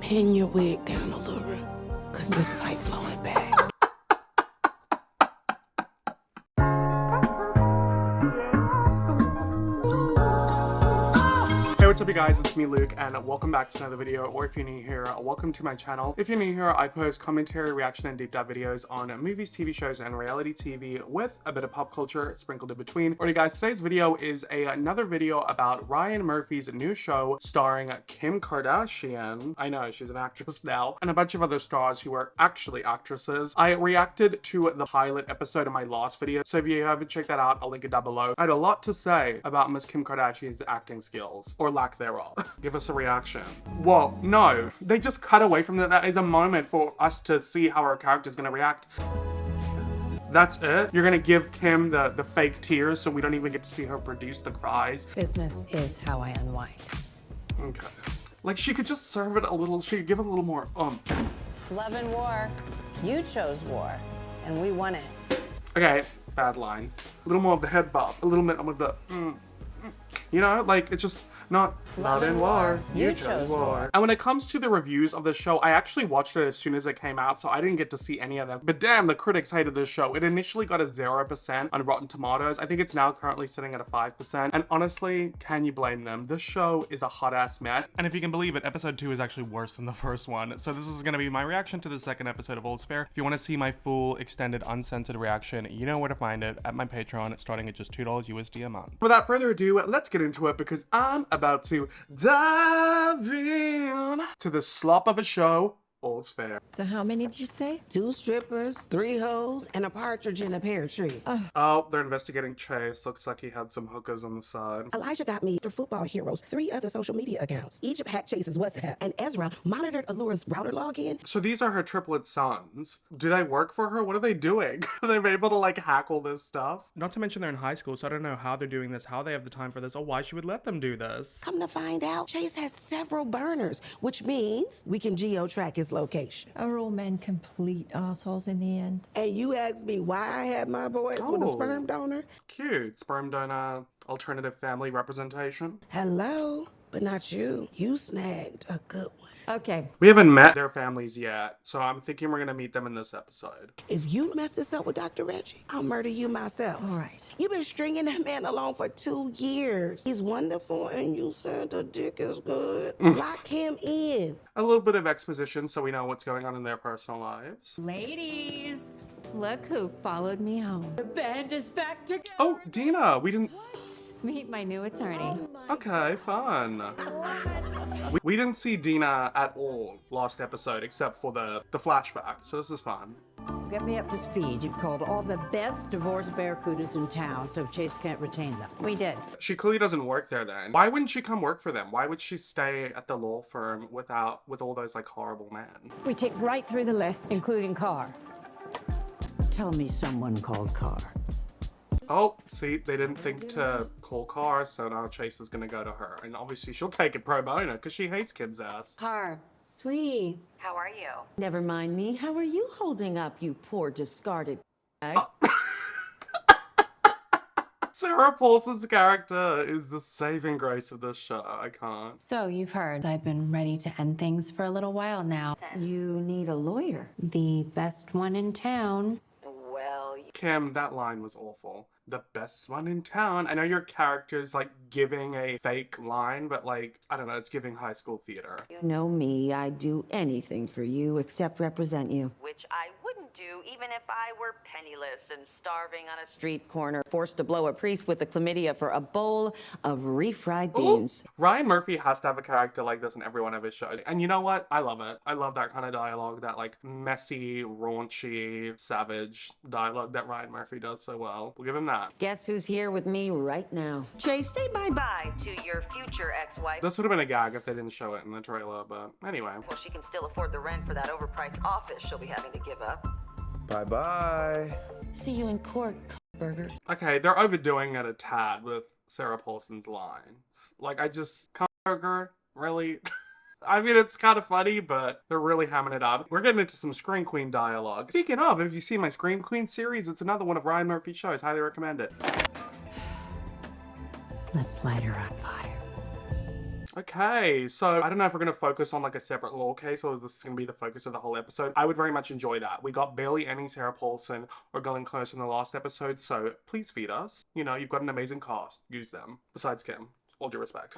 Pin your wig down a little bit, because this might blow it back. Hey, what's up you guys, it's me Luke and welcome back to another video, or if you're new here, welcome to my channel. If you're new here, I post commentary, reaction and deep dive videos on movies, TV shows and reality TV with a bit of pop culture sprinkled in between. Alrighty guys, today's video is another video about Ryan Murphy's new show starring Kim Kardashian. I know, she's an actress now, and a bunch of other stars who are actually actresses. I reacted to the pilot episode of my last video, so if you haven't checked that out, I'll link it down below. I had a lot to say about Miss Kim Kardashian's acting skills, or lack thereof. Give us a reaction. Whoa, no, they just cut away from that. That is a moment for us to see how our character's gonna react. That's it? You're gonna give Kim the fake tears so we don't even get to see her produce the cries? Business is how I unwind. Okay. Like, she could just serve it a little, she could give it a little more Love and war. You chose war, and we won it. Okay, bad line. A little more of the head bob, a little bit of the you know, like, it's just not love and war. You chose war. And when it comes to the reviews of the show, I actually watched it as soon as it came out, so I didn't get to see any of them. But damn, the critics hated this show. It initially got a 0% on Rotten Tomatoes. I think it's now currently sitting at a 5%. And honestly, can you blame them? This show is a hot ass mess. And if you can believe it, episode 2 is actually worse than the first one. So this is gonna be my reaction to the second episode of All's Fair. If you wanna see my full, extended, uncensored reaction, you know where to find it at my Patreon, starting at just $2 USD a month. Without further ado, let's get into it because I'm about to dive in to the slop of a show, All's Fair. So how many did you say? 2 strippers, 3 hoes, and a partridge in a pear tree. Oh, they're investigating Chase. Looks like he had some hookers on the side. Elijah got me Mr. Football Heroes, 3 other social media accounts. Egypt hacked Chase's WhatsApp, and Ezra monitored Allura's router login. So these are her triplet sons. Do they work for her? What are they doing? Are they able to like hack all this stuff? Not to mention they're in high school, so I don't know how they're doing this, how they have the time for this, or why she would let them do this. Come to find out, Chase has several burners, which means we can geo-track his location. Are all men complete assholes in the end? And you asked me why I had my boys with a Oh. sperm donor? Cute. Sperm donor, alternative family representation. Hello, but not you. You snagged a good one. Okay. We haven't met their families yet, so I'm thinking we're gonna meet them in this episode. If you mess this up with Dr. Reggie, I'll murder you myself. All right. You've been stringing that man along for 2 years. He's wonderful, and you said the dick is good. Lock him in. A little bit of exposition so we know what's going on in their personal lives. Ladies, look who followed me home. The band is back together. Oh, Dina, we didn't... Meet my new attorney. Okay, fun. We didn't see Dina at all last episode except for the flashback, so this is fun. Get me up to speed. You've called all the best divorced barracudas in town, so Chase can't retain them. We did. She clearly doesn't work there then. Why wouldn't she come work for them? Why would she stay at the law firm with all those like horrible men? We ticked right through the list. Including Carr. Tell me someone called Carr. Oh, see, they didn't think to call Carr, so now Chase is gonna go to her. And obviously she'll take it pro bono because she hates Kim's ass. Car, sweetie, how are you? Never mind me. How are you holding up, you poor discarded bag? Sarah Paulson's character is the saving grace of this show. I can't. So you've heard I've been ready to end things for a little while now. You need a lawyer. The best one in town. Kim, that line was awful. The best one in town. I know your character's like giving a fake line, but like, I don't know, it's giving high school theater. You know me. I'd do anything for you except represent you. Which I wouldn't do even if I were penniless and starving on a Street corner, forced to blow a priest with the chlamydia for a bowl of refried beans. Ooh. Ryan Murphy has to have a character like this in every one of his shows. And you know what? I love it. I love that kind of dialogue, that like messy, raunchy, savage dialogue that Ryan Murphy does so well. We'll give him that. Guess who's here with me right now? Chase, say bye-bye. bye to your future ex-wife. This would have been a gag if they didn't show it in the trailer, but anyway. Well, she can still afford the rent for that overpriced office she'll be having to give up. Bye-bye. See you in court, burger. Okay, they're overdoing it a tad with Sarah Paulson's lines. Like, burger, really? I mean, it's kind of funny, but they're really hamming it up. We're getting into some Scream Queen dialogue. Speaking of, if you see my Scream Queen series, it's another one of Ryan Murphy's shows. Highly recommend it. Let's light her on fire. Okay, so I don't know if we're going to focus on like a separate law case or is this going to be the focus of the whole episode. I would very much enjoy that. We got barely any Sarah Paulson or Glen Close in the last episode, so please feed us. You know, you've got an amazing cast. Use them. Besides Kim. All due respect.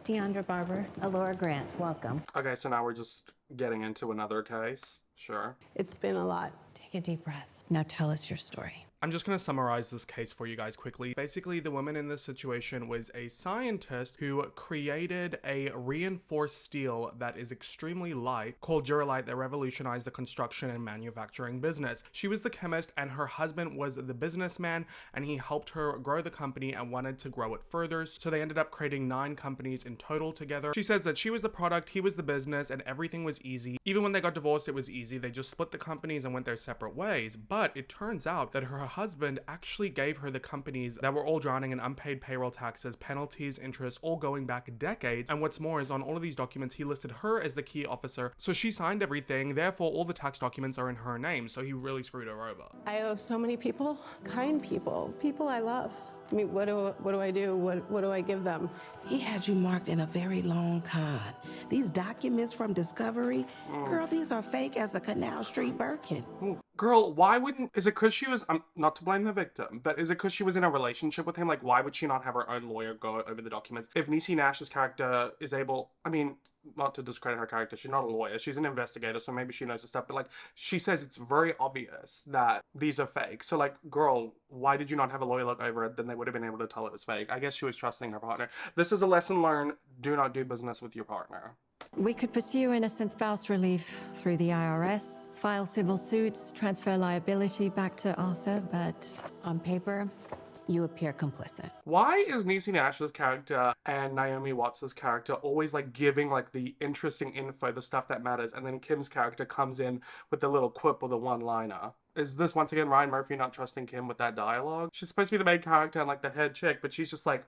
Deandra Barber, Alora Grant, welcome. Okay, so now we're just getting into another case. Sure. It's been a lot. Take a deep breath. Now tell us your story. I'm just going to summarize this case for you guys quickly. Basically, the woman in this situation was a scientist who created a reinforced steel that is extremely light called Durolite that revolutionized the construction and manufacturing business. She was the chemist and her husband was the businessman, and he helped her grow the company and wanted to grow it further. So they ended up creating 9 companies in total together. She says that she was the product, he was the business, and everything was easy. Even when they got divorced, it was easy. They just split the companies and went their separate ways. But it turns out that her husband actually gave her the companies that were all drowning in unpaid payroll taxes, penalties, interest, all going back decades. And what's more is on all of these documents, he listed her as the key officer. So she signed everything. Therefore, all the tax documents are in her name. So he really screwed her over. I owe so many people, kind people, people I love. I mean, what do I do? What do I give them? He had you marked in a very long con. These documents from Discovery, girl, these are fake as a Canal Street Birkin. Ooh. Girl, why wouldn't, is it because she was, not to blame the victim, but is it because she was in a relationship with him? Like, why would she not have her own lawyer go over the documents? If Niecy Nash's character is able, I mean, not to discredit her character, she's not a lawyer, she's an investigator, so maybe she knows the stuff, but like, she says it's very obvious that these are fake. So like, girl, why did you not have a lawyer look over it? Then they would have been able to tell it was fake. I guess she was trusting her partner. This is a lesson learned. Do not do business with your partner. We could pursue innocent spouse relief through the IRS, file civil suits, transfer liability back to Arthur, but On paper, you appear complicit. Why is Niecy Nash's character and Naomi Watts' character always like giving like the interesting info, the stuff that matters, and then Kim's character comes in with the little quip or the one-liner? Is this once again Ryan Murphy not trusting Kim with that dialogue? She's supposed to be the main character and like the head chick, but she's just like,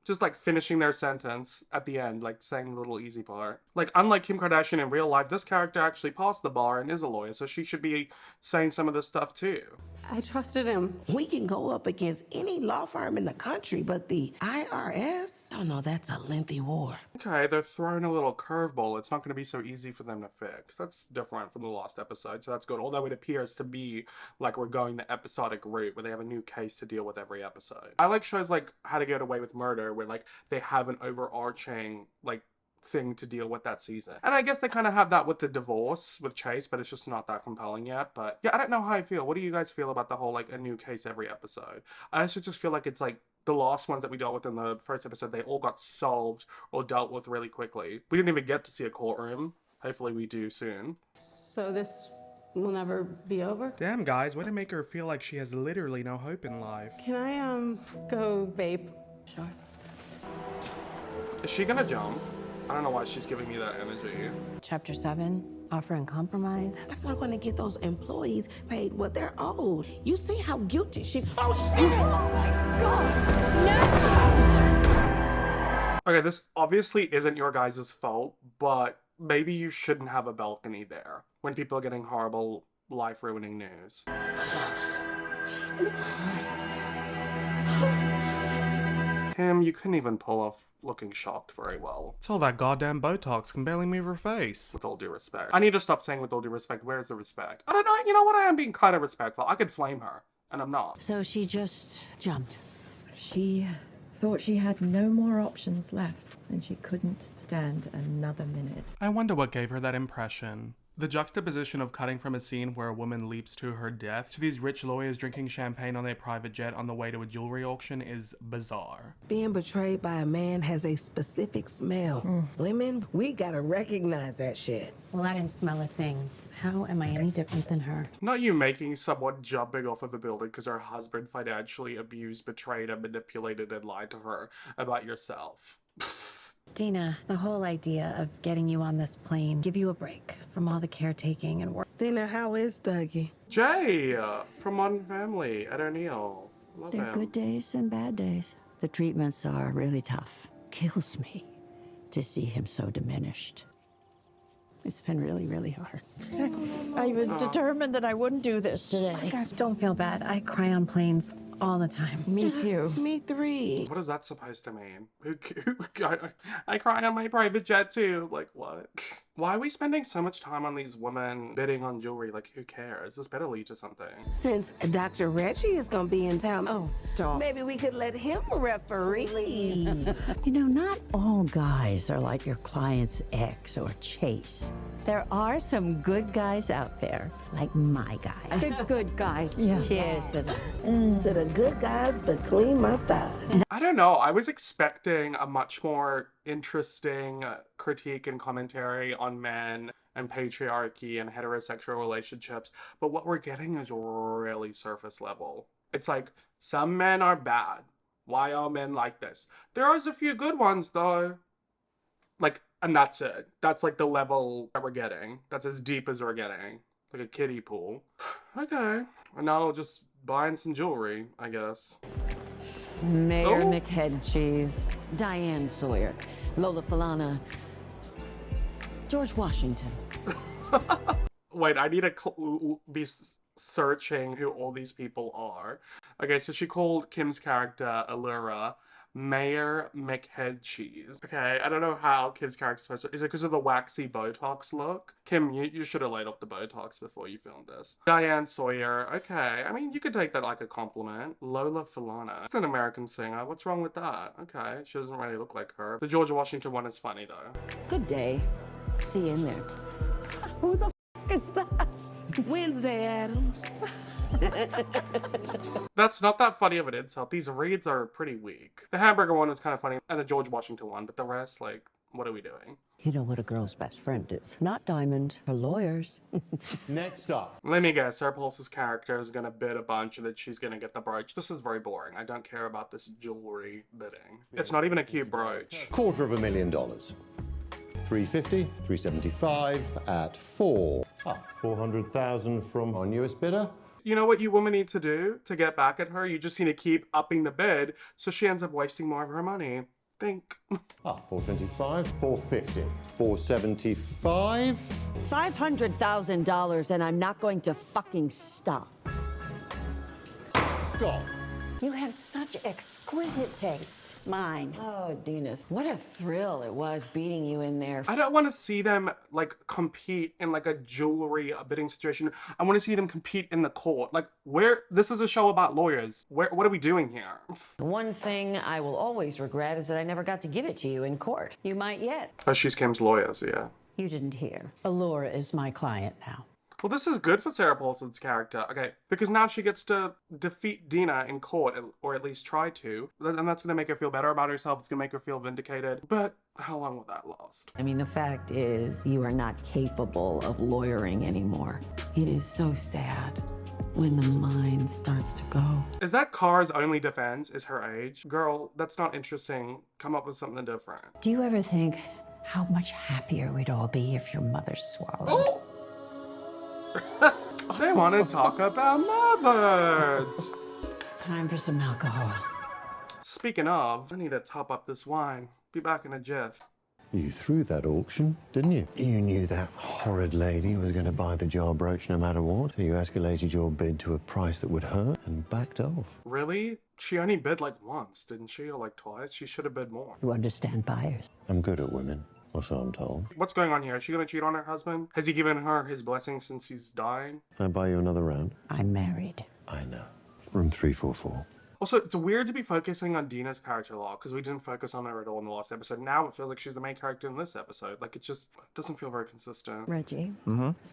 just like finishing their sentence at the end, like saying the little easy part. Like, unlike Kim Kardashian in real life, this character actually passed the bar and is a lawyer, so she should be saying some of this stuff too. I trusted him. We can go up against any law firm in the country, but the IRS? Oh no, that's a lengthy war. Okay, they're throwing a little curveball. It's not going to be so easy for them to fix. That's different from the last episode, so that's good. Although it appears to be like we're going the episodic route where they have a new case to deal with every episode. I like shows like How to Get Away with Murder where like they have an overarching like thing to deal with that season. And I guess they kind of have that with the divorce with Chase, but it's just not that compelling yet. But yeah, I don't know how I feel. What do you guys feel about the whole like a new case every episode? I also just feel like it's like the last ones that we dealt with in the first episode, they all got solved or dealt with really quickly. We didn't even get to see a courtroom. Hopefully we do soon. So this will never be over? Damn guys, way to make her feel like she has literally no hope in life. Can I go vape? Sure. Is she gonna jump? I don't know why she's giving me that energy. Chapter 7, offer and compromise. That's not gonna get those employees paid what they're owed. You see how guilty she, oh shit! Okay, this obviously isn't your guys' fault, but maybe you shouldn't have a balcony there when people are getting horrible, life-ruining news. Jesus Christ. Kim, you couldn't even pull off looking shocked very well. It's all that goddamn Botox can barely move her face. With all due respect. I need to stop saying with all due respect. Where's the respect? I don't know, you know what? I am being kind of respectful. I could flame her, and I'm not. So she just jumped. She thought she had no more options left, and she couldn't stand another minute. I wonder what gave her that impression. The juxtaposition of cutting from a scene where a woman leaps to her death to these rich lawyers drinking champagne on their private jet on the way to a jewelry auction is bizarre. Being betrayed by a man has a specific smell. Women, we gotta recognize that shit. Well, I didn't smell a thing. How am I any different than her? Not you making someone jumping off of a building because her husband financially abused, betrayed, and manipulated and lied to her about yourself. Dina, the whole idea of getting you on this plane, give you a break from all the caretaking and work. Dina, how is Dougie? Jay from Modern Family at O'Neill. Love There are him. good days and bad days. The treatments are really tough. Kills me to see him so diminished. It's been really, really hard. I was determined that I wouldn't do this today. Don't feel bad. I cry on planes all the time. Me too. Me three. What is that supposed to mean? I cry on my private jet too. Like, what? Why are we spending so much time on these women bidding on jewelry? Like, who cares? This better lead to something. Since Dr. Reggie is gonna be in town, Oh, stop. maybe we could let him referee. You know, not all guys are like your client's ex or Chase. There are some good guys out there, like my guy. The good guys. Cheers to that. To the good guys between my thighs. I don't know. I was expecting a much more interesting critique and commentary on men and patriarchy and heterosexual relationships, but what we're getting is really surface level. It's like, some men are bad. Why are men like this? There are a few good ones though. Like, and that's it. That's like the level that we're getting. That's as deep as we're getting. Like a kiddie pool. Okay. And now I'll just buying some jewelry, I guess. Mayor Oh. McHead-Cheese, Diane Sawyer, Lola Falana, George Washington. Wait, I need to be searching who all these people are. Okay, so she called Kim's character, Allura, Mayor McHead-Cheese. Okay, I don't know how Kim's character's supposed to... Is it because of the waxy Botox look? Kim, you should have laid off the Botox before you filmed this. Diane Sawyer. Okay, I mean, you could take that like a compliment. Lola Falana. She's an American singer. What's wrong with that? Okay, she doesn't really look like her. The George Washington one is funny, though. Good day. See you in there. Who the is that? Wednesday Adams. That's not that funny of an insult. These reads are pretty weak. The hamburger one is kind of funny, and the George Washington one, but the rest, like, what are we doing? You know what a girl's best friend is. Not diamonds, her lawyers. Next up. Let me guess, Sarah Paulson's character is gonna bid a bunch and then she's gonna get the brooch. This is very boring. I don't care about this jewelry bidding. It's not even a cute brooch. $250,000. 350, 375 at 4. 400,000 from our newest bidder. You know what you women need to do to get back at her? You just need to keep upping the bid so she ends up wasting more of her money. Think. 425, 450, 475. $500,000 and I'm not going to fucking stop. Gone. You have such exquisite taste. Mine. Oh, Dina, what a thrill it was beating you in there. I don't want to see them, like, compete in, like, a jewelry bidding situation. I want to see them compete in the court. Like, this is a show about lawyers. What are we doing here? The one thing I will always regret is that I never got to give it to you in court. You might yet. Oh, she's Kim's lawyer, so yeah. You didn't hear. Allura is my client now. Well, this is good for Sarah Paulson's character, okay, because now she gets to defeat Dina in court, or at least try to, and that's gonna make her feel better about herself, it's gonna make her feel vindicated, but how long will that last? I mean, the fact is, you are not capable of lawyering anymore. It is so sad when the mind starts to go. Is that Car's only defense is her age? Girl, that's not interesting. Come up with something different. Do you ever think how much happier we'd all be if your mother swallowed? Oh! They want to talk about mothers. Time for some alcohol. Speaking of, I need to top up this wine. Be back in a jiff. You threw that auction, didn't you? You knew that horrid lady was going to buy the jar brooch no matter what. So you escalated your bid to a price that would hurt and backed off. Really? She only bid like once, didn't she? Or like twice? She should have bid more. You understand buyers. I'm good at women, or so I'm told. What's going on here? Is she gonna cheat on her husband? Has he given her his blessing since he's dying? Can I buy you another round? I'm married. I know. Room 344. Also, it's weird to be focusing on Dina's character a lot because we didn't focus on her at all in the last episode. Now it feels like she's the main character in this episode. Like, it just doesn't feel very consistent. Reggie,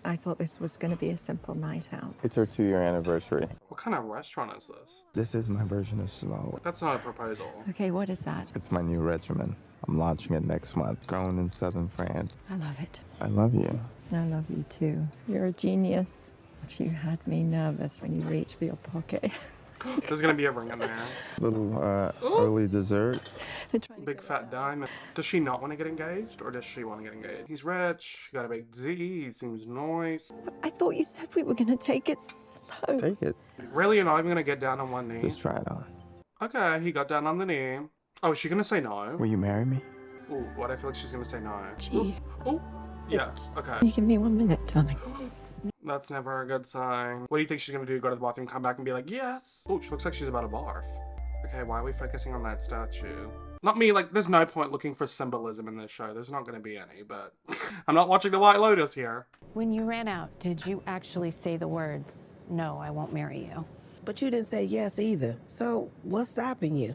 I thought this was going to be a simple night out. It's our 2-year anniversary. What kind of restaurant is this? This is my version of slow. That's not a proposal. Okay, what is that? It's my new regimen. I'm launching it next month. Grown in southern France. I love it. I love you. I love you too. You're a genius. But you had me nervous when you reached for your pocket. There's gonna be a ring in there. Little early dessert. Big fat diamond. Does she not want to get engaged, or does she want to get engaged? He's rich, got a big Z, he seems nice. But I thought you said we were going to take it slow. Take it. Really, you're not even gonna get down on one knee? Just try it on. Okay, he got down on the knee. Oh, is she gonna say no? Will you marry me? Ooh, what? I feel like she's gonna say no. Gee. Oh, yes, okay. You give me 1 minute, darling. That's never a good sign. What do you think she's gonna do? Go to the bathroom, come back and be like, yes. Oh, she looks like she's about to barf. Okay, why are we focusing on that statue? Not me, like, there's no point looking for symbolism in this show. There's not gonna be any, but I'm not watching The White Lotus here. When you ran out, did you actually say the words, "No, I won't marry you"? But you didn't say yes either. So what's stopping you?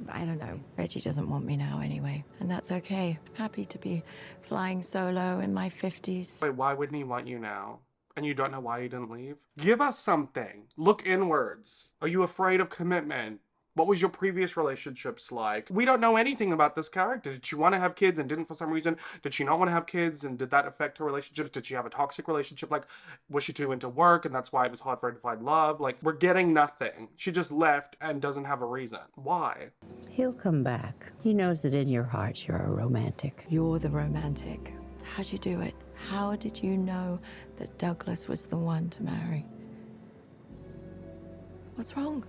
I don't know. Reggie doesn't want me now anyway, and that's okay. Happy to be flying solo in my 50s. Wait, why wouldn't he want you now? And you don't know why you didn't leave? Give us something. Look inwards. Are you afraid of commitment? What was your previous relationships like? We don't know anything about this character. Did she want to have kids and didn't for some reason? Did she not want to have kids and did that affect her relationships? Did she have a toxic relationship? Like, was she too into work and that's why it was hard for her to find love? Like, we're getting nothing. She just left and doesn't have a reason. Why? He'll come back. He knows that in your heart you're a romantic. You're the romantic. How'd you do it? How did you know that Douglas was the one to marry? What's wrong?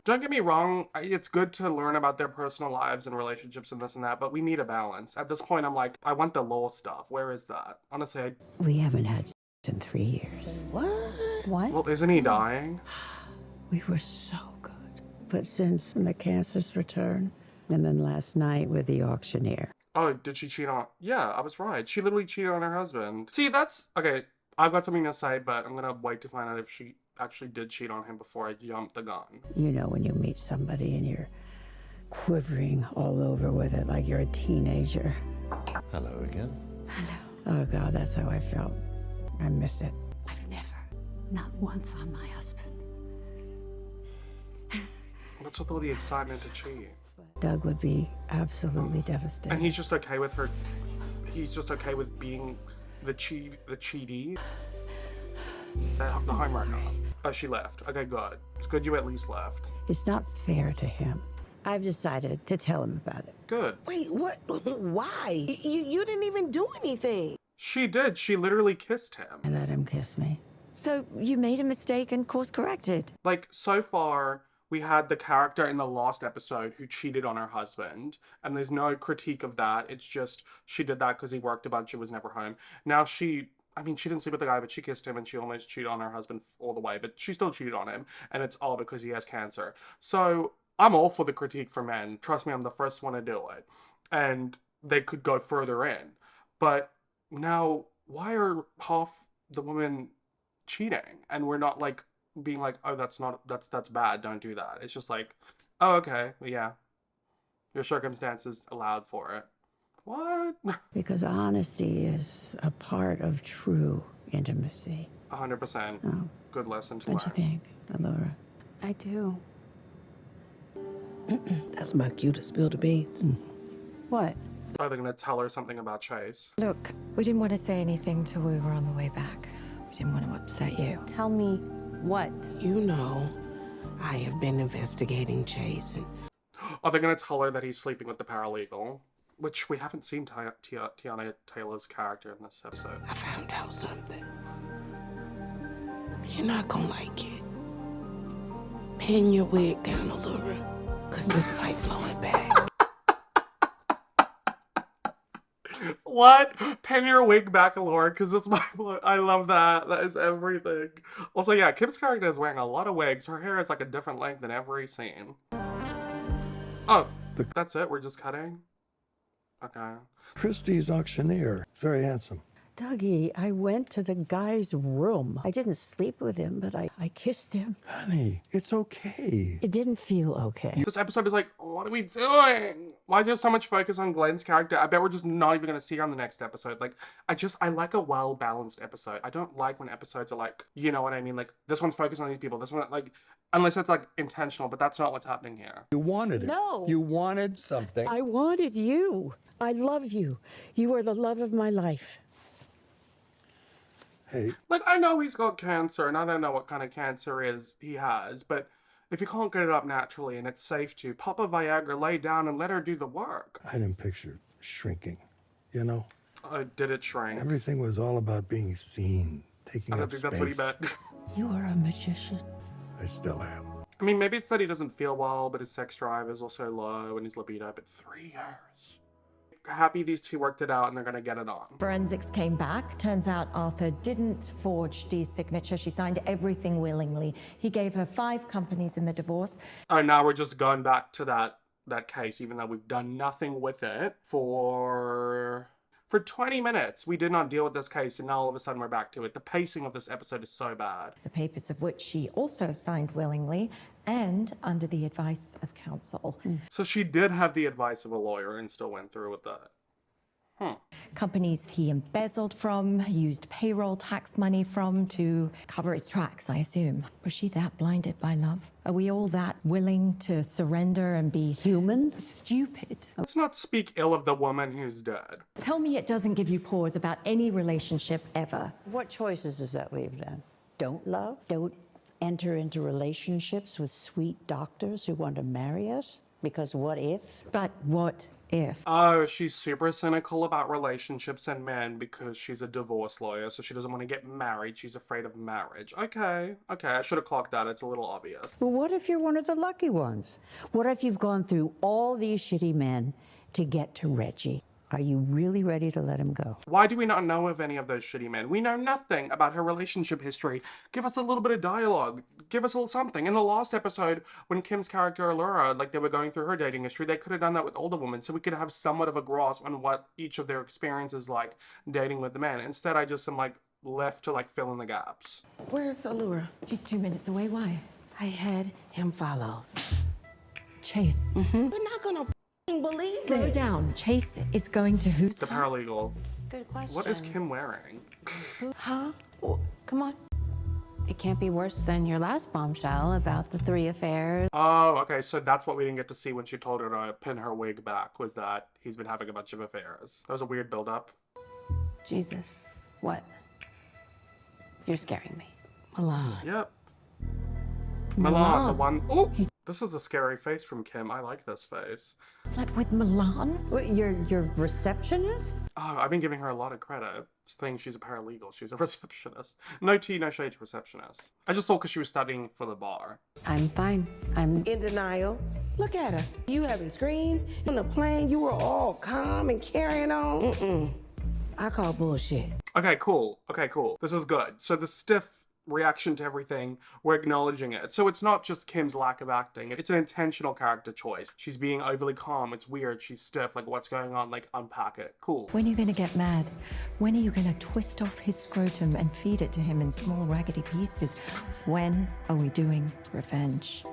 Don't get me wrong, it's good to learn about their personal lives and relationships and this and that, but we need a balance. At this point, I'm like, I want the law stuff. Where is that? Honestly, We haven't had sex in 3 years. What? What? well, isn't he dying? We were so good. But since the cancer's return, and then last night with the auctioneer. Oh, did she cheat on? Yeah, I was right. She literally cheated on her husband. See, that's okay. I've got something to say, but I'm gonna wait to find out if she actually did cheat on him before I jump the gun. You know when you meet somebody and you're quivering all over with it like you're a teenager. Hello again. Oh God, that's how I felt. I miss it. I've never, not once on my husband. What's with all the excitement to cheat? Doug would be absolutely devastated. And he's just okay with her. He's just okay with being the cheaty. The homewrecker. Oh, she left. Okay, good. It's good you at least left. It's not fair to him. I've decided to tell him about it. Good. Wait, what? Why? You didn't even do anything. She did. She literally kissed him. I let him kiss me. So you made a mistake and course corrected. Like, so far, we had the character in the last episode who cheated on her husband, and there's no critique of that. It's just she did that because he worked a bunch and was never home. Now she didn't sleep with the guy, but she kissed him and she almost cheated on her husband all the way, but she still cheated on him, and it's all because he has cancer. So I'm all for the critique for men. Trust me, I'm the first one to do it. And they could go further in. But now, why are half the women cheating? And we're not like being like, oh, that's bad, don't do that. It's just like, oh, okay, well, yeah, your circumstances allowed for it. What? Because honesty is a part of true intimacy. 100%. Oh. Good lesson to learn. What do you think, Allura? I do. That's my cue to spill the beans. What? Are they gonna tell her something about Chase? Look, we didn't want to say anything till we were on the way back. We didn't want to upset you. Tell me what? You know, I have been investigating Chase and Are they gonna tell her that he's sleeping with the paralegal? Which we haven't seen Teyana Taylor's character in this episode. I found out something. You're not gonna like it. Pin your wig down, Allura, because this might blow it back. What? Pin your wig back, Allura, because it's my blood. I love that. That is everything. Also, yeah, Kim's character is wearing a lot of wigs. Her hair is like a different length in every scene. Oh, that's it? We're just cutting? Okay. Christie's auctioneer. Very handsome. Dougie, I went to the guy's room. I didn't sleep with him, but I kissed him. Honey, it's okay. It didn't feel okay. This episode is like, what are we doing? Why is there so much focus on Glen's character? I bet we're just not even going to see her on the next episode. Like, I like a well-balanced episode. I don't like when episodes are like, you know what I mean? Like, this one's focused on these people. This one, like, unless it's like intentional, but that's not what's happening here. You wanted it. No. You wanted something. I wanted you. I love you. You are the love of my life. Hey. Like, I know he's got cancer, and I don't know what kind of cancer he has, but if you can't get it up naturally and it's safe to, pop a Viagra, lay down, and let her do the work. I didn't picture shrinking, you know? Did it shrink? Everything was all about being seen, taking I don't up think space. that's what he meant. You are a magician. I still am. I mean, maybe it's that he doesn't feel well, but his sex drive is also low and his libido, but 3 years. happy these two worked it out and they're gonna get it on. Forensics came back. Turns out Arthur didn't forge Dee's signature. She signed everything willingly. He gave her 5 companies in the divorce. Oh, now we're just going back to that case, even though we've done nothing with it for 20 minutes. We did not deal with this case, and now all of a sudden we're back to it. The pacing of this episode is so bad. The papers of which she also signed willingly and under the advice of counsel. So she did have the advice of a lawyer and still went through with that. Companies he embezzled from, used payroll tax money from to cover his tracks, I assume. Was she that blinded by love? Are we all that willing to surrender and be humans? Stupid. Let's not speak ill of the woman who's dead. Tell me it doesn't give you pause about any relationship ever. What choices does that leave then? Don't love? Don't enter into relationships with sweet doctors who want to marry us? Because what if? But what if? Oh, she's super cynical about relationships and men because she's a divorce lawyer, so she doesn't want to get married. She's afraid of marriage. Okay, I should have clocked that. It's a little obvious. Well, what if you're one of the lucky ones? What if you've gone through all these shitty men to get to Reggie? Are you really ready to let him go? Why do we not know of any of those shitty men? We know nothing about her relationship history. Give us a little bit of dialogue. Give us a little something. In the last episode, when Kim's character, Allura, like they were going through her dating history, they could have done that with older women so we could have somewhat of a grasp on what each of their experiences like dating with the men. Instead, I just am like left to like fill in the gaps. Where's Allura? She's 2 minutes away. Why? I had him follow. Chase. You're not gonna believe Slow this. down. Chase is going to whose The house? paralegal. Good question. What is Kim wearing? Huh? Come on. It can't be worse than your last bombshell about the 3 affairs. Oh, okay, so that's what we didn't get to see when she told her to pin her wig back, was that he's been having a bunch of affairs. That was a weird build-up. Jesus. What? You're scaring me. Milan. Yep. Milan, the one... Oh! This is a scary face from Kim. I like this face. Slept with Milan? What, your receptionist? Oh, I've been giving her a lot of credit. Saying she's a paralegal. She's a receptionist. No tea, no shade to receptionist. I just thought because she was studying for the bar. I'm fine. I'm In denial. Look at her. You haven't screamed. On the plane, you were all calm and carrying on. I call bullshit. Okay, cool. Okay, cool. This is good. So the stiff reaction to everything, we're acknowledging it. So it's not just Kim's lack of acting. It's an intentional character choice. She's being overly calm. It's weird. She's stiff. Like, what's going on? Like, unpack it. Cool. When are you going to get mad? When are you going to twist off his scrotum and feed it to him in small raggedy pieces? When are we doing revenge?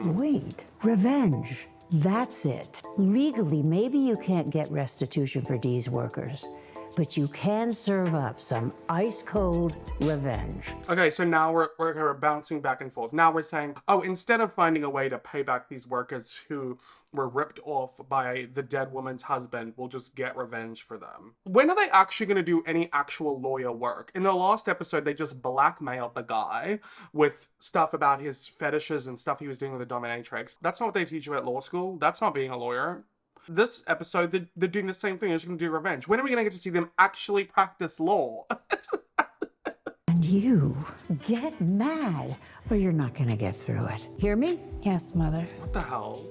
Wait, revenge. That's it. Legally, maybe you can't get restitution for Dee's workers, but you can serve up some ice-cold revenge. Okay, so now we're bouncing back and forth. Now we're saying, oh, instead of finding a way to pay back these workers who were ripped off by the dead woman's husband, we'll just get revenge for them. When are they actually going to do any actual lawyer work? In the last episode, they just blackmailed the guy with stuff about his fetishes and stuff he was doing with the dominatrix. That's not what they teach you at law school. That's not being a lawyer. This episode, they're doing the same thing. They're just going to do revenge. When are we going to get to see them actually practice law? And you get mad, or you're not going to get through it. Hear me? Yes, Mother. What the hell?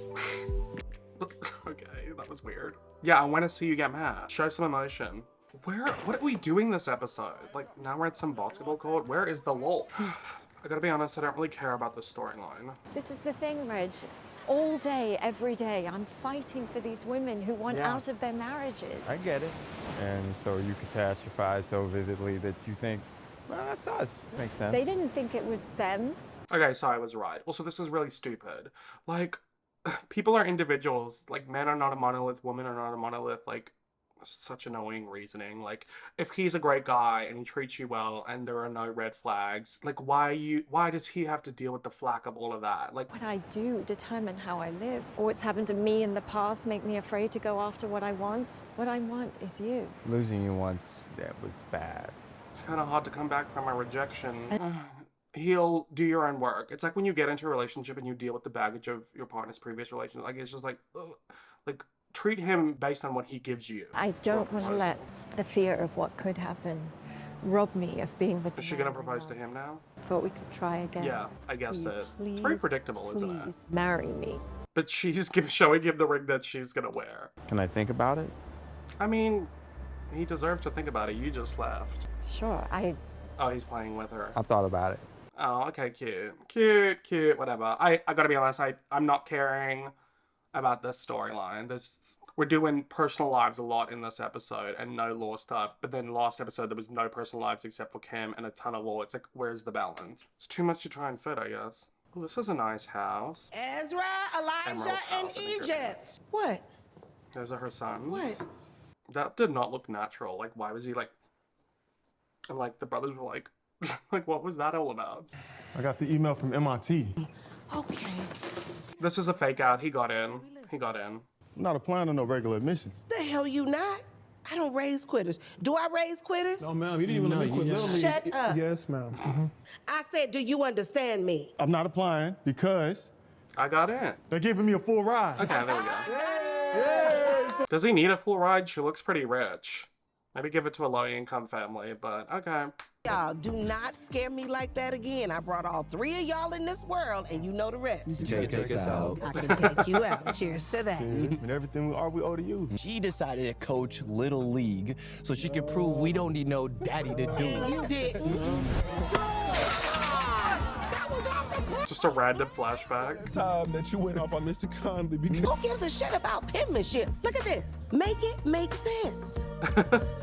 Okay, that was weird. Yeah, I want to see you get mad. Show some emotion. What are we doing this episode? Like, now we're at some basketball court? Where is the law? I gotta be honest, I don't really care about this storyline. This is the thing, Reg. All day, every day, I'm fighting for these women who want out of their marriages. I get it. And so you catastrophize so vividly that you think, well, that's us. Makes sense. They didn't think it was them. Okay, so I was right. Also, this is really stupid. Like, people are individuals. Like, men are not a monolith, women are not a monolith. Like, such annoying reasoning. Like, if he's a great guy and he treats you well and there are no red flags, like, why does he have to deal with the flack of all of that? Like, What I do determine how I live. Or what's happened to me in the past make me afraid to go after what I want. What I want is you. Losing you once, that was bad. it's kind of hard to come back from a rejection. He'll do your own work. It's like when you get into a relationship and you deal with the baggage of your partner's previous relationship. Like, it's just like, ugh. Like, treat him based on what he gives you. I don't want to let the fear of what could happen rob me of being with the Is she gonna man I propose to love. him now? Thought we could try again. Yeah, I guess Will you that. It's very please, predictable, isn't it? Please marry me. But she's showing him the ring that she's gonna wear. Can I think about it? I mean, he deserved to think about it. You just left. Sure, Oh, he's playing with her. I thought about it. Oh, okay, cute, whatever. I gotta be honest, I'm not caring about this storyline. We're doing personal lives a lot in this episode and no law stuff. But then last episode, there was no personal lives except for Kim and a ton of law. It's like, where's the balance? It's too much to try and fit, I guess. Oh, this is a nice house. Ezra, Elijah, and Egypt. What? Those are her sons. What? That did not look natural. Like, why was he like... And like, the brothers were like... like, what was that all about? I got the email from MIT. Okay. This is a fake out. He got in. He got in. I'm not applying to no regular admission. The hell you not? I don't raise quitters. Do I raise quitters? No, ma'am, you didn't even let me quit. Shut up. Yes, ma'am. I said, do you understand me? I'm not applying because I got in. they're giving me a full ride. Okay, there we go. Does he need a full ride? She looks pretty rich. Maybe give it to a low-income family, but okay. Y'all, do not scare me like that again. I brought all 3 of y'all in this world, and you know the rest. Take us out. I can take you out. Cheers to that. And everything we owe to you. She decided to coach Little League so she could prove we don't need no daddy to do it. You didn't. Just a random flashback. Time that you went off on Mr. Conley because... Who gives a shit about penmanship? Look at this. Make it make sense.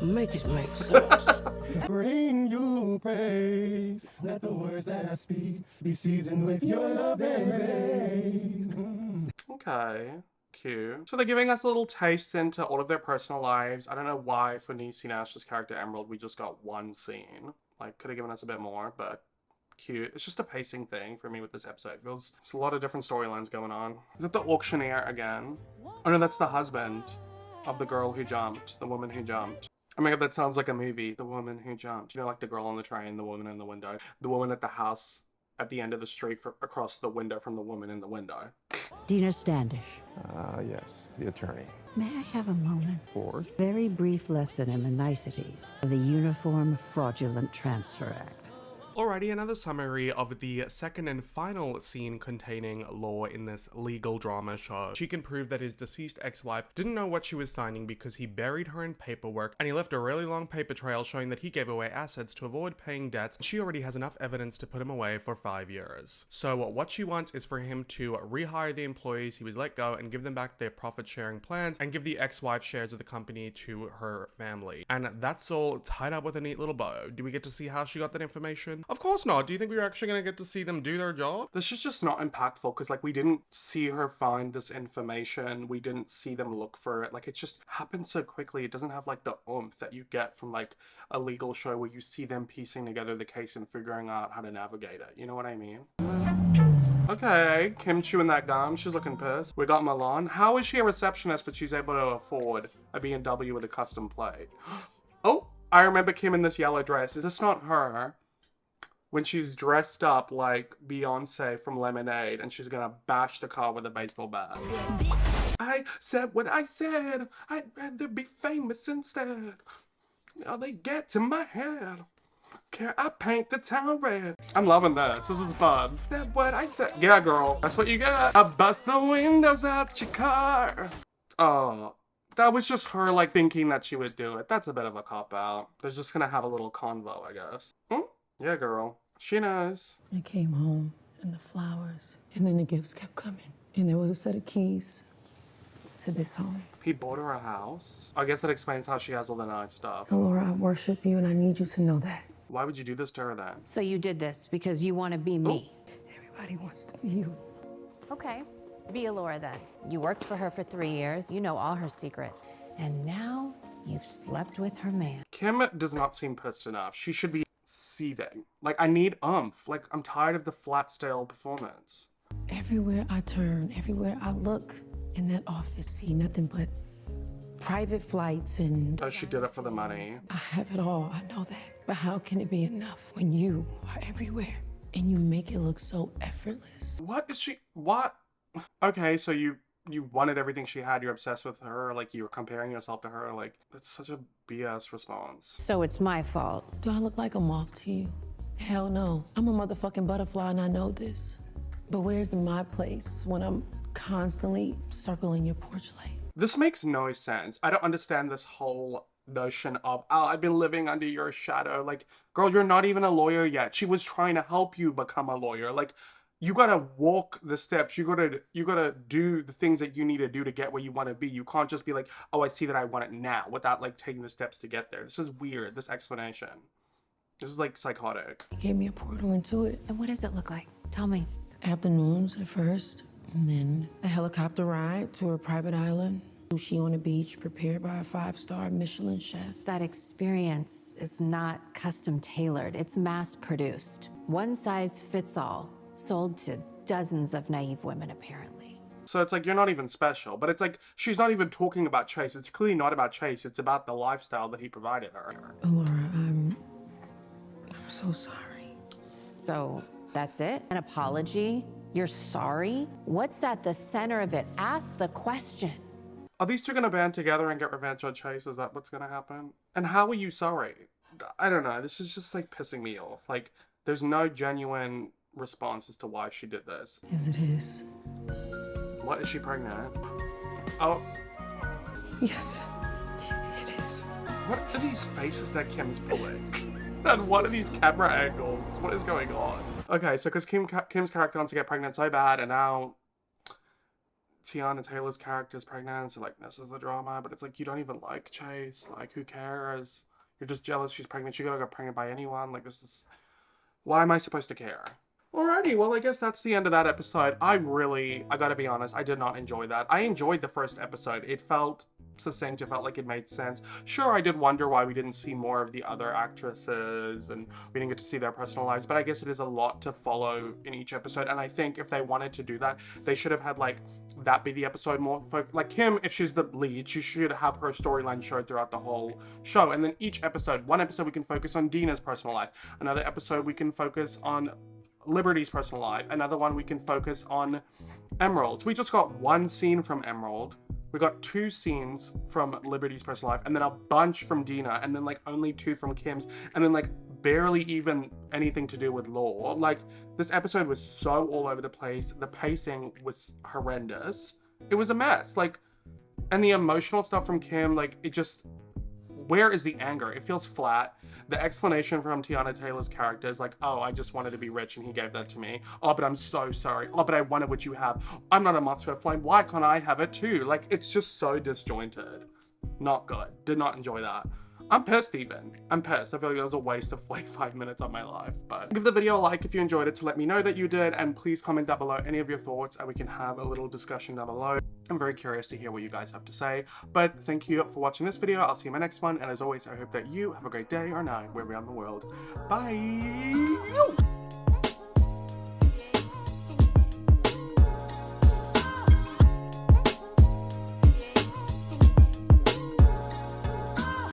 Make it make sense. Bring you praise. Let the words that I speak be seasoned with your love and grace. Okay, cute. So they're giving us a little taste into all of their personal lives. I don't know why for Niecy Nash's character Emerald we just got one scene. Like, could have given us a bit more, but cute. It's just a pacing thing for me with this episode. It feels there's a lot of different storylines going on. Is it the auctioneer again? Oh no, that's the husband of the girl who jumped. The woman who jumped. Oh my god, that sounds like a movie. The woman who jumped. You know, like the girl on the train, the woman in the window. The woman at the house at the end of the street across the window from the woman in the window. Dina Standish. Yes, the attorney. May I have a moment? Board. Very brief lesson in the niceties of the Uniform Fraudulent Transfer Act. Alrighty, another summary of the second and final scene containing Law in this legal drama show. She can prove that his deceased ex-wife didn't know what she was signing because he buried her in paperwork and he left a really long paper trail showing that he gave away assets to avoid paying debts. She already has enough evidence to put him away for 5 years. So what she wants is for him to rehire the employees he was let go and give them back their profit sharing plans and give the ex-wife shares of the company to her family. And that's all tied up with a neat little bow. Do we get to see how she got that information? Of course not. Do you think we're actually going to get to see them do their job? This is just not impactful because like we didn't see her find this information. We didn't see them look for it. Like it just happened so quickly. It doesn't have like the oomph that you get from like a legal show where you see them piecing together the case and figuring out how to navigate it. You know what I mean? Okay, Kim chewing that gum. She's looking pissed. We got Milan. How is she a receptionist but she's able to afford a BMW with a custom plate? Oh, I remember Kim in this yellow dress. Is this not her? When she's dressed up like Beyonce from Lemonade and she's gonna bash the car with a baseball bat. I said what I said. I'd rather be famous instead. Now they get to my head. Care I paint the town red. I'm loving this. This is fun. Said what I said. Yeah, girl. That's what you get. I bust the windows out your car. Oh. That was just her like thinking that she would do it. That's a bit of a cop-out. They're just gonna have a little convo, I guess. Yeah, girl. She knows. I came home and the flowers, and then the gifts kept coming. And there was a set of keys to this home. He bought her a house? I guess that explains how she has all the nice stuff. Laura, I worship you and I need you to know that. Why would you do this to her then? So you did this because you want to be me? Everybody wants to be you. Okay, be a Laura then. You worked for her for 3 years. You know all her secrets. And now you've slept with her man. Kim does not seem pissed enough. She should be seething. Like, I need oomph. Like, I'm tired of the flat, stale performance. Everywhere I turn, everywhere I look in that office, see nothing but private flights and... Oh, she did it for the money. I have it all, I know that. But how can it be enough when you are everywhere and you make it look so effortless? What is she... What? Okay, so you wanted everything she had, you're obsessed with her, like you were comparing yourself to her, like that's such a BS response. So it's my fault. Do I look like a moth to you? Hell no. I'm a motherfucking butterfly and I know this. But where's my place when I'm constantly circling your porch light? This makes no sense. I don't understand this whole notion of, oh, I've been living under your shadow. Like, girl, you're not even a lawyer yet. She was trying to help you become a lawyer. Like, you gotta walk the steps. You gotta do the things that you need to do to get where you want to be. You can't just be like, oh, I see that I want it now, without like taking the steps to get there. This is weird, this explanation. This is like psychotic. He gave me a portal into it. And what does it look like? Tell me. Afternoons at first, and then a helicopter ride to a private island. Sushi on the beach prepared by a 5-star Michelin chef. That experience is not custom tailored, it's mass produced. One size fits all, sold to dozens of naive women apparently. So it's like, you're not even special, but it's like, she's not even talking about Chase. It's clearly not about Chase, it's about the lifestyle that he provided her. Laura, I'm so sorry. So that's it? An apology? You're sorry? What's at the center of it? Ask the question. Are these two gonna band together and get revenge on Chase? Is that what's gonna happen? And how are you sorry? I don't know, this is just like pissing me off. Like, there's no genuine response as to why she did this. Yes, it is. What, is she pregnant? Oh. Yes, it is. What are these faces that Kim's pulling? And what are these camera angles? What is going on? Okay, so because Kim's character wants to get pregnant so bad, and now Teyana Taylor's character is pregnant, so like this is the drama, but it's like, you don't even like Chase, like who cares? You're just jealous she's pregnant, she gotta get pregnant by anyone, like this is, why am I supposed to care? Alrighty, well I guess that's the end of that episode. I gotta be honest, I did not enjoy that. I enjoyed the first episode. It felt succinct, it felt like it made sense. Sure, I did wonder why we didn't see more of the other actresses and we didn't get to see their personal lives, but I guess it is a lot to follow in each episode, and I think if they wanted to do that, they should have had like that be the episode more like Kim, if she's the lead, she should have her storyline showed throughout the whole show, and then each episode, one episode we can focus on Dina's personal life, another episode we can focus on Liberty's personal life, another one we can focus on Emerald's. We just got one scene from Emerald, we got 2 scenes from Liberty's personal life, and then a bunch from Dina, and then like only 2 from Kim's, and then like barely even anything to do with Law. Like, this episode was so all over the place. The pacing was horrendous. It was a mess. Like, and the emotional stuff from Kim, like, it just, where is the anger? It feels flat. The explanation from Teyana Taylor's character is like, oh, I just wanted to be rich and he gave that to me. Oh, but I'm so sorry. Oh, but I wanted what you have. I'm not a moth to a flame. Why can't I have it too? Like, it's just so disjointed. Not good. Did not enjoy that. I'm pissed even. I'm pissed. I feel like that was a waste of 45 minutes of my life, but give the video a like if you enjoyed it to let me know that you did, and please comment down below any of your thoughts and we can have a little discussion down below. I'm very curious to hear what you guys have to say, but thank you for watching this video. I'll see you in my next one, and as always, I hope that you have a great day or night wherever you are in the world. Bye!